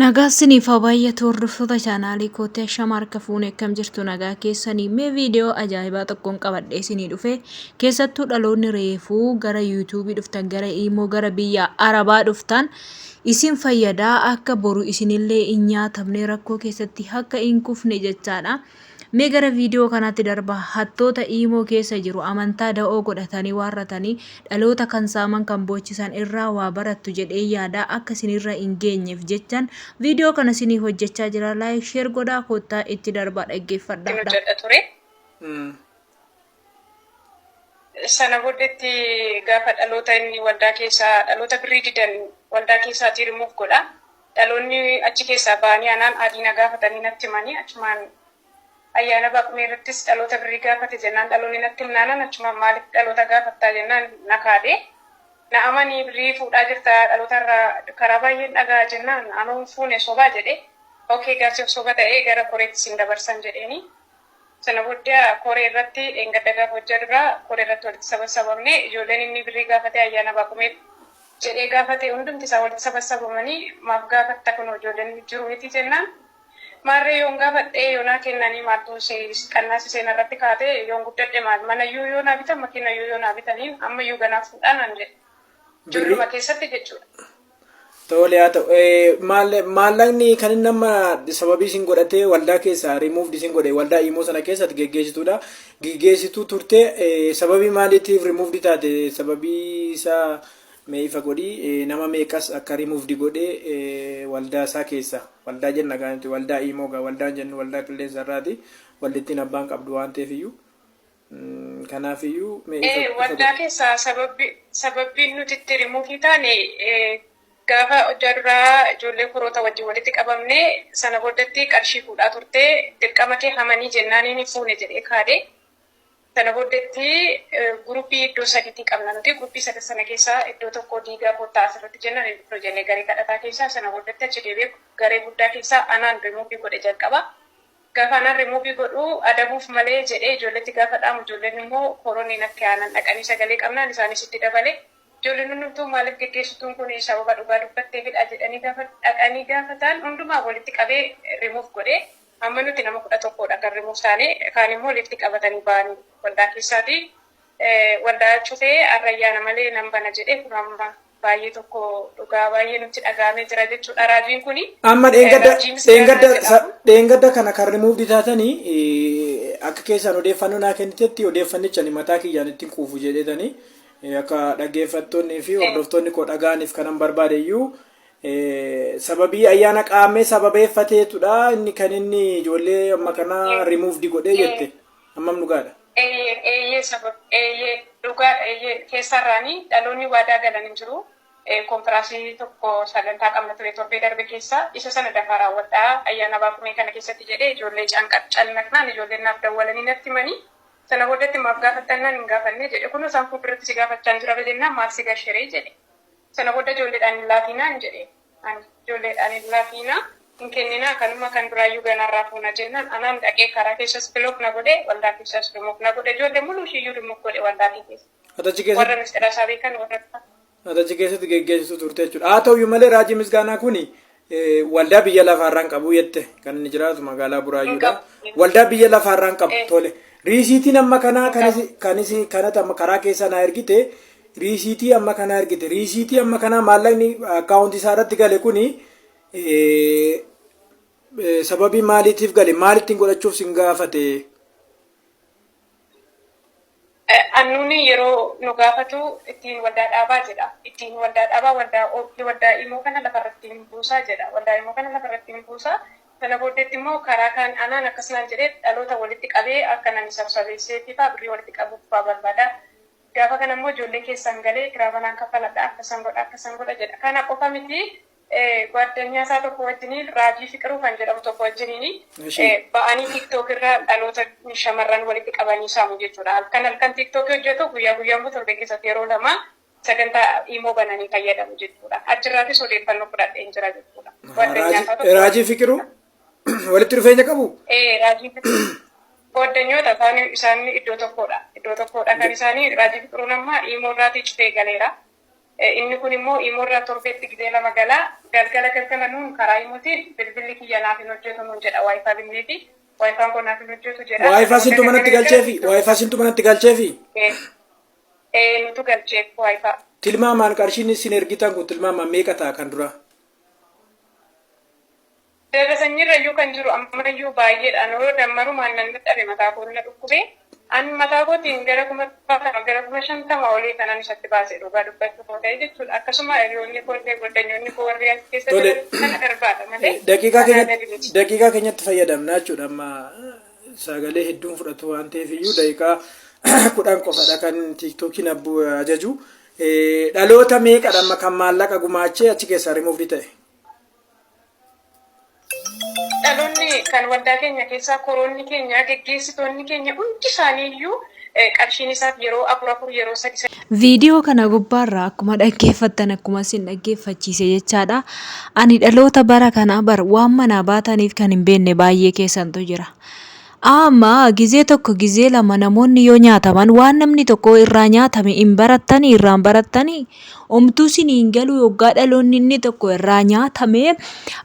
Nagaa isiniif haa baay'atu hordoftoota chaanaalii kootii Shamaa harka fuunee akkam jirtu nagaa keessanii mee viidiyoo ajaa'ibaa tokkoon qabadhee isinii dhufe keessattuu dhaloonni reefuu gara yuutuubii dhuftan gara immoo gara biyya arabaa dhuftan isin fayyadaa akka boru isinillee hin nyaatamne rakkoo keessatti akka hin kufne jechaadha. Mee gara viidiyoo kanaatti darba hattoota imoo keessa jiru amantaa da'oo godhatanii warratanii dhaloota kan saaman kan boochisan irraa waa barattu jedhee yaada akka isinirra hin geenyeef jechaan viidiyoo kana isinii hojjechaa jira. Laayik sheer godhaa kottaa itti darbaa dhaggeeffadhaa. Sana booddeetti gaafa dhaloota inni waldaa keessaa dhaloota birrii didan waldaa keessaatii rimuuf godha. Dhaloonni achi keessaa ba'anii anaan adiina gaafatanii natti himanii achumaan ayyaana baaqumee irrattis dhaloota birrii gaafate jennaan dhaloonni natti himnaanan achumaan maaliif dhaloota gaafattaa jennaan na kaadee. Na amanii birrii fuudhaa jirta dhaloota irraa karaa baay'een dhagaa jennaan anoon fuune sobaa jedhe. Okey gaafsiif soba ta'ee gara koreetti sin dabarsan jedheeni. Sana booddee koree irratti engadda gaafa hojjaa duraa koree irratti walitti sababne ijoolleen inni birrii gaafate ayyaana baaqumee jedhee gaafate hundumti isaa walitti sababamanii maaf gaafatta kun ijoolleen jiru miti jennaan. Maarree yoon gaafadhee yoonaa kennanii maaltu qannaas isheen irratti kaatee yoon guddadhe maal manayyuu yoonaa bitan makiinayyuu yoonaa bitaniin ammayyuu ganaaf fuudhaan an jedhe. Ijoolluma keessatti jechuudha. Tole haa ta'u maallaqni kan inni amma sababii isin godhatee waldaa keessaa rimuuf isin godhe waldaa imoo sana keessatti geggeessituudha. Geggeessituu turte sababii maaliitiif rimuuf taate sababii isaa mee ifa godhii nama meeqas akka rimuuf godhee waldaa isaa keessa waldaa jenna gaanti waldaa imoo gaa waldaan jennu waldaa qilleensa irraati waldittiin abbaan qabdu waan ta'eef iyyuu kanaaf iyyuu mee ifa waldaa keessaa sababii nuti itti rimuuf taane gaafa hojjaa duraa ijoollee kuroota wajjin walitti qabamne sana boodatti qarshii fuudhaa turte dirqama kee hamanii jennaaniin fuune jedhee kaadee. Sana boodatti guruppii iddoo sadiitti qabna nuti guruppii sadii sana keessaa iddoo tokko diigaa kottaa asirratti jennaan iddoo jennee garee kadhataa keessaa sana boodatti achi deebi'ee garee guddaa keessaa anaan rimuufii godhe jalqaba. Gaafa anaan rimuufii godhu adabuuf malee jedhee ijoolletti gaafa dhaamu ijoolleen immoo koroonni natti aanan dhaqanii sagalee qabnaan isaanis itti dabale. Ijoolleen hundumtuu maaliif geggeessituun kun sababa dhugaa dubbatteefidha jedhanii gaafa dhaqanii gaafatan hundumaa walitti qabee rimuuf godhe. Amma nuti nama 11dha kan rimuuf taane kaan immoo walitti qabatanii ba'anii waldaa keessaati. Waldaa cufee arrayyaana malee nan bana jedhee kun amma baay'ee tokko dhugaa baay'ee nutti dhagahamee jira jechuudha. Raajiin kuni amma dheengadda kana kan rimuuf taatanii akka keessaan odeeffannoo naa kennitetti odeeffannichani mataa kiyyaan ittiin kuufu jedhetanii akka dhaggeeffattoonnii fi hordoftoonni koo dhaga'aniif kanan barbaade iyyuu sababii ayyaana qaamee sababeeffateetudha inni kan inni ijoollee amma kana rimuuf godhee jette ammam dhugaadha. Dhugaadha keessarraanii dhaloonni waadaa galan hin jiru. Konfiraasii tokko sagantaa qabna ture torbee darbe keessa isa sana dafaa raawwadhaa ayyaana baaqumee kana keessatti jedhee ijoollee calnaqnaan ijoolleen naaf dawwalanii natti himanii sana boodatti maaf gaafattannaan hin gaafanne jedhe kun isaan fuulduratti si gaafachaa jira jennaan maaf si gashiree jedhe. Sana booda ijoolleedhaan hin laafiinaan jedhe. Ijoolleedhaan hin laafiinaa hin kenninaa kanuma kan duraayyuu ganarraa fuuna jennaan anaan dhaqee karaa keessas bilook na godhe waldaa keessas rimuuf na godhe ijoollee muluushiyyuu rimuuf godhe waldaa keessa. Warra misxira isaa beekan warra Atachi keessatti geggeessitu turte jechuudha. Haa ta'uyyuu malee Raajii Misgaanaa kuni waldaa biyya lafaarraan qabu jette kan inni jiraatu magaalaa Buraayyuudha. Waldaa biyya lafaarraan qabu tole. Riisiitiin amma kanaa kanatti amma karaa keessa na ergite. Riisiitii amma kana argite riisiitii amma kana maallaqni akkaawuntii isaa irratti gale kuni sababii maaliitiif gale maalittiin godhachuuf sin gaafate? Annuuni yeroo nu gaafatu ittiin waldaa dhaabaa jedha. Ittiin waldaa dhaabaa waldaa imoo kana lafarratti hin buusaa jedha. Waldaa imoo kana lafarratti hin buusaa. Sana booddeetti immoo karaa kan anaan akkasumaan jedhee dhaloota walitti qabee akka namni sabsabeessee fi birrii walitti qabuuf barbaada. Gaafa kana immoo ijoollee keessan galee kiraabanaan kaffaladha akkasan godha jedha. Kana qofa miti gwaddeenyaa isaa tokko wajjiniin Raajii Fiqiruu kan jedhamu tokko wajjiniin ba'anii tiktook irraa dhaloota shamarran walitti qabanii saamu jechuudha. Halkan tiktook hojjetu guyyaa immoo torbee keessatti yeroo lama sagantaa imoo bananii fayyadamu jechuudha. Achirraatis odeeffannoo fudhadheen jira jechuudha. Raajii Fiqiruu walitti dhufeenya qabu? Raajii Fiqiruu. Gwaddeenyoota isaan iddoo tokkodha. Iddoo tokkodha kan isaanii Raajii Fiqiruun amma imoo irraatii cufee galeera. Inni kun immoo imurraa torbeetti gidee lama galaa galgala nuun karaa himuutiin bilbilli kiyya naaf hin hojjetu nuun jedha waayifaa bilbileeti. Waayifaan kun naaf hin hojjetu jedha. Waayifaa sintu manatti galcheefi? Waayifaa sintu manatti galcheefi? Nutu galcheef waayifaa. Tilmaamaan qarshiin isin ergitan kun tilmaamaan meeqa ta'a kan dura? Darasanyirrayyuu kan jiru ammayyuu baay'eedhaan yoo dammarumaan nan dadhabe mataa koo na dhukkubee. An mataa kootiin gara 50 olii kanan isatti baasee dhugaa dubbachuu ta'e jechuudha. Akkasuma hiriyoonni koo illee goddanyoonni koo warri as keessatti kana darbaadha malee. Daqiiqaa keenyatti fayyadamna jechuudha. Amma sagalee hedduun fudhatu waan ta'eef iyyuu daqiiqaa 10 qofadha kan tiiktookiin ajaju. Dhaloota meeqadha amma kan maallaqa gumaachee achi keessaa rimuuf ta'e? Dhaloonni kan waldaa keenya keessaa koroonni keenya geggeessitoonni keenya hundi isaaniiyyuu qarshiin isaaf yeroo 4 yeroo 3. Viidiyoo kana gubbaarraa akkuma dhaggeeffattan akkuma isin dhaggeeffachiise jechaadha. Ani dhaloota bara kanaa waan manaa baataniif kan hin beekne baay'ee keessantu jira. Amma gizee tokko gizee lama namoonni yoo nyaataman waan namni tokko irraa nyaatame hin barattanii irraan barattanii omtuu siniin galuu yoggaa dhaloonni inni tokko irraa nyaatame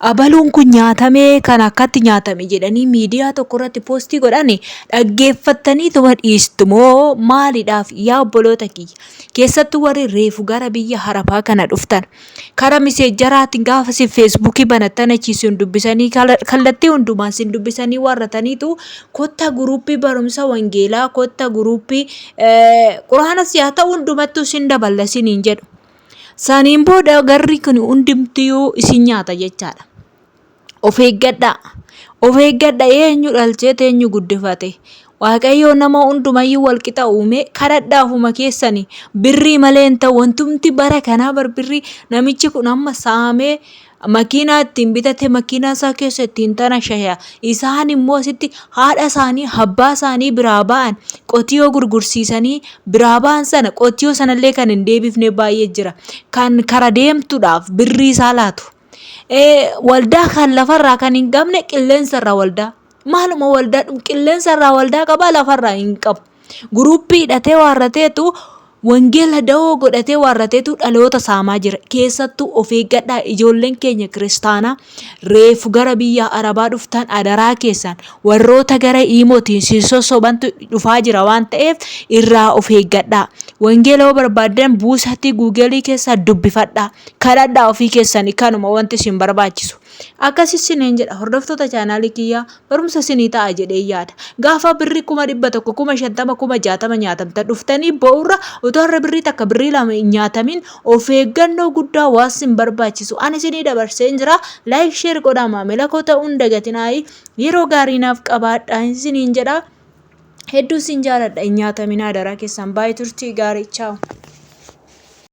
abaluun kun nyaatame kan akkatti nyaatame jedhanii miidiyaa tokko irratti poostii godhani dhaggeeffattanii tuma dhiistumoo maaliidhaaf yaa obboloota kiyya keessattuu warri reefu gara biyya harabaa kana dhuftan kara miseejjaraatiin gaafa si feesbuukii banattan achiisuun dubbisanii kallattii hundumaan sin dubbisanii warrataniitu kotta guruppii barumsa wangeelaa kotta guruppii quraana yaa ta'u hundumattuu sin daballa siniin jedhu. Saniin booda garri kun hundumtiyyuu isin nyaata jechaadha. Of eeggadhaa. Of eeggadhaa eenyu dhalchee eenyu guddifate. Waaqayyo nama hundumayyuu wal qixa uume kadhadhaafuma keessanii birrii malee hin ta'u wantumti bara kanaa birrii namichi kun amma saamee makiinaa ittiin bitate makiinaa isaa keessa ittiin tana shaya isaan immoo asitti haadha isaanii abbaa isaanii biraa ba'an qotiyoo gurgursiisanii biraa ba'an sana qotiyoo sanallee kan hin deebifne baay'ee jira kan kara deemtuudhaaf birrii isaa laatu. Waldaa kan lafarraa kan hin qabne qilleensarraa waldaa maaluma waldaa qilleensarraa waldaa qabaa lafarraa hin qabu guruppii hidhatee warrateetu wangeela da'oo godhatee warrateetu dhaloota saamaa jira keessattuu of eeggadhaa ijoolleen keenya kiristaanaa reefu gara biyya arabaa dhuftan adaraa keessan warroota gara iimootiin sissosobantu dhufaa jira waan ta'eef irraa of eeggadhaa wangeela yoo barbaaddan buusatti guugelii keessaa dubbifadhaa kadhadhaa ofii keessanii kanuma wanti isin barbaachisu. Akkasis sineen jedha hordoftoota chaanaalii kiyyaa barumsa sinii ta'a jedhee yaada gaafa birrii 100 150 160 nyaatamta dhuftanii bo'urra utoo har'a birrii takka birrii lama nyaatamin of eeggannoo guddaa waan sin barbaachisu ani sinii dabarseen jira like share godhaa maamila koo ta'uun dagatinaayi yeroo gaarii naaf qabaadhaa siniin jedha hedduu sin jaaladha nyaataminaa daraa keessan baay'ee turtii gaarii ciao.